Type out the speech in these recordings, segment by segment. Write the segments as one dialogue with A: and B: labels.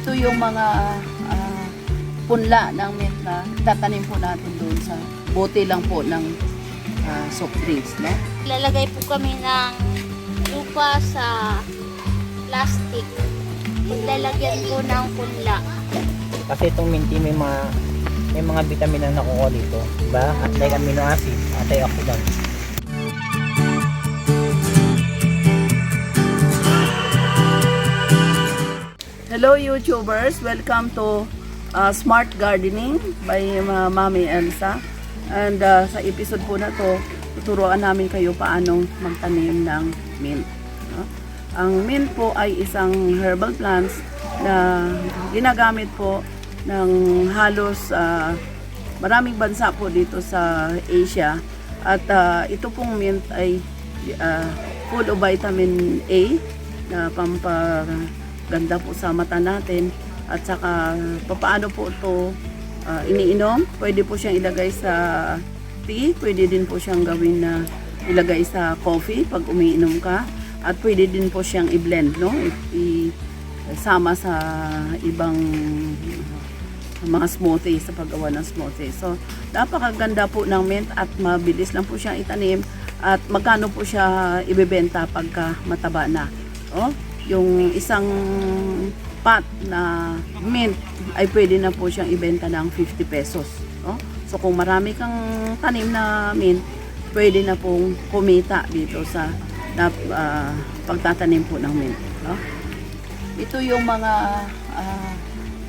A: Ito yung mga punla ng mint na tatanim po natin doon sa bote lang po ng soft drinks, no?
B: Lalagay po kami ng lupa sa plastic. Lalagyan po ng punla.
C: Kasi itong minti may mga vitamin na nakuha dito, diba? At like amino acid, antioxidant.
A: Hello YouTubers! Welcome to Smart Gardening by Mami Elsa. And sa episode po na to, tuturuan namin kayo paano magtanim ng mint. No? Ang mint po ay isang herbal plants na ginagamit po ng halos maraming bansa po dito sa Asia. At ito pong mint ay full of vitamin A na pampaganda po sa mata natin. At saka paano po ito iniinom. Pwede po siyang ilagay sa tea, pwede din po siyang gawin na ilagay sa coffee pag umiinom ka, at pwede din po siyang i-blend, no? Isama sa ibang mga smoothie, sa paggawa ng smoothie. So napakaganda po ng mint at mabilis lang po siyang itanim. At magkano po siya ibebenta pagka mataba na, oh? Yung isang pot na mint ay pwede na po siyang ibenta ng 50 pesos. No? So kung marami kang tanim na mint, pwede na pong kumita dito sa pagtatanim po ng mint. No? Ito yung mga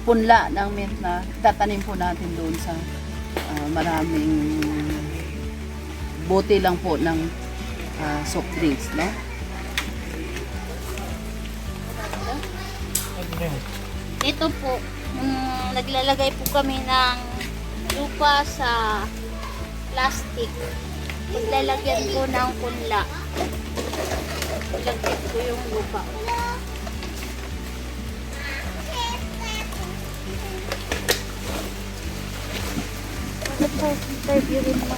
A: punla ng mint na tatanim po natin doon sa maraming bote lang po ng soft drinks. No?
B: Ito po, naglalagay po kami ng lupa sa plastic. Lalagyan po ng punla. Ilagyan ko yung lupa. Ano po, interviewin mo.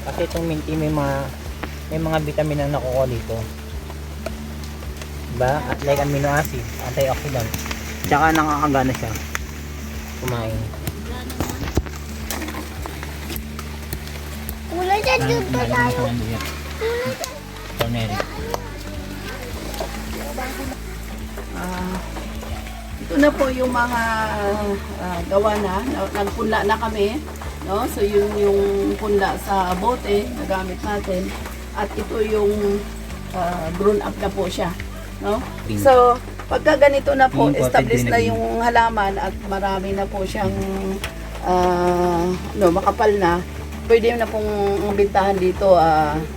C: Kasi itong minti may mga vitamin na nakuha dito, diba? At like amino acid, antioxidant. Tsaka nakakagana siya kumain.
B: Wala dyan dun pa tayo.
C: Turmeric.
A: Ito na po yung mga gawa na nagpunla na kami, no? So yun yung punla sa bote na gamit natin, at ito yung grown up na po siya, no? So pagka ganito na po, established na yung halaman at marami na po siyang makapal na, pwede na pong bintahan dito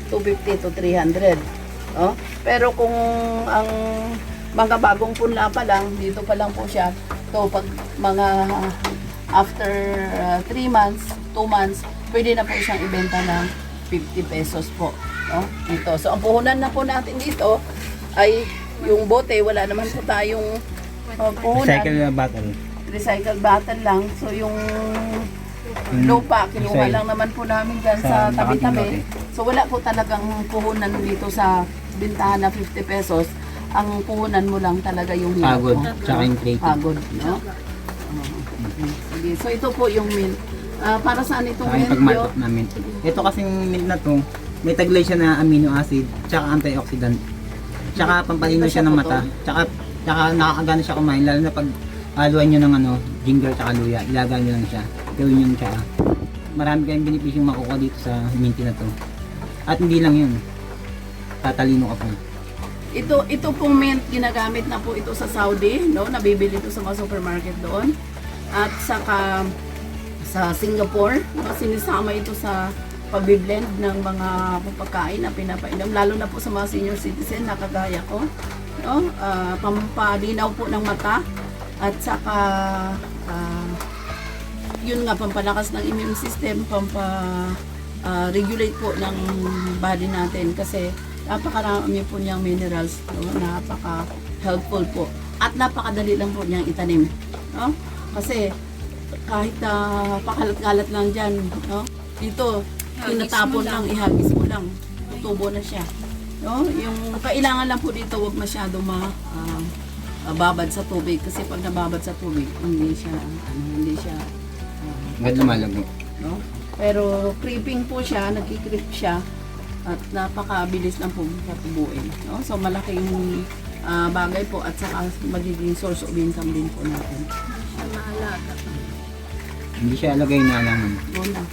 A: 250 to 300, no? Pero kung ang mga bagong punla pa lang, dito pa lang po siya. So pag mga after 3 months, 2 months, pwede na po siyang ibenta ng 50 pesos po, no? Dito. So ang puhunan na po natin dito ay yung bote, wala naman po tayong puhunan. Recycle bottle lang. So yung lupa, kinuha lang naman po namin dyan sa tabi-tabi. So wala po talagang puhunan dito sa bintahan na 50 pesos. Ang puhunan mo lang talaga yung hirap
C: Pagod,
A: mo.
C: tsaka yung creative.
A: Pagod, no? Sige. So ito po yung mint. Para saan itong
C: Tsaka yung
A: mint?
C: pagmaltok na mint. Ito kasing mint na to, may taglay siya na amino acid, tsaka antioxidant. Tsaka pampalino siya ng mata. Tsaka nakakagana siya kumain, lalo na pag haluan nyo ng ginger tsaka luya, ilagay nyo lang siya. Gawin nyo tsaka. Marami kayong benepisyong makukuha dito sa minti na to. At hindi lang yun, tatalino ka pa.
A: Ito pong mint, ginagamit na po ito sa Saudi, no? Nabibili ito sa mga supermarket doon. At saka sa Singapore, no? Sinisama ito sa pagbiblend ng mga pagkain na pinapainom, lalo na po sa mga senior citizen na kagaya ko, no? Pampadinaw po ng mata, at saka yun nga, pampalakas ng immune system, regulate po ng body natin, kasi napakarami po niyang minerals, no? Napaka-helpful po. At napakadali lang po niyang itanim, no? Kasi kahit pakalat-kalat lang dyan, no? Dito, tinatapon lang, ihagis mo lang, tutubo na siya. No? Yung kailangan lang po dito wag masyado babad sa tubig kasi pag nababad sa tubig hindi siya
C: Agad lumalago.
A: no? Pero creeping po siya, nagki-creep siya at napakabilis lang po siya tubuin, no? So malaking bagay po at saka magiging source of income din po natin.
B: Siya maalaga.
C: Hindi siya alagay na alaman.
A: Wala.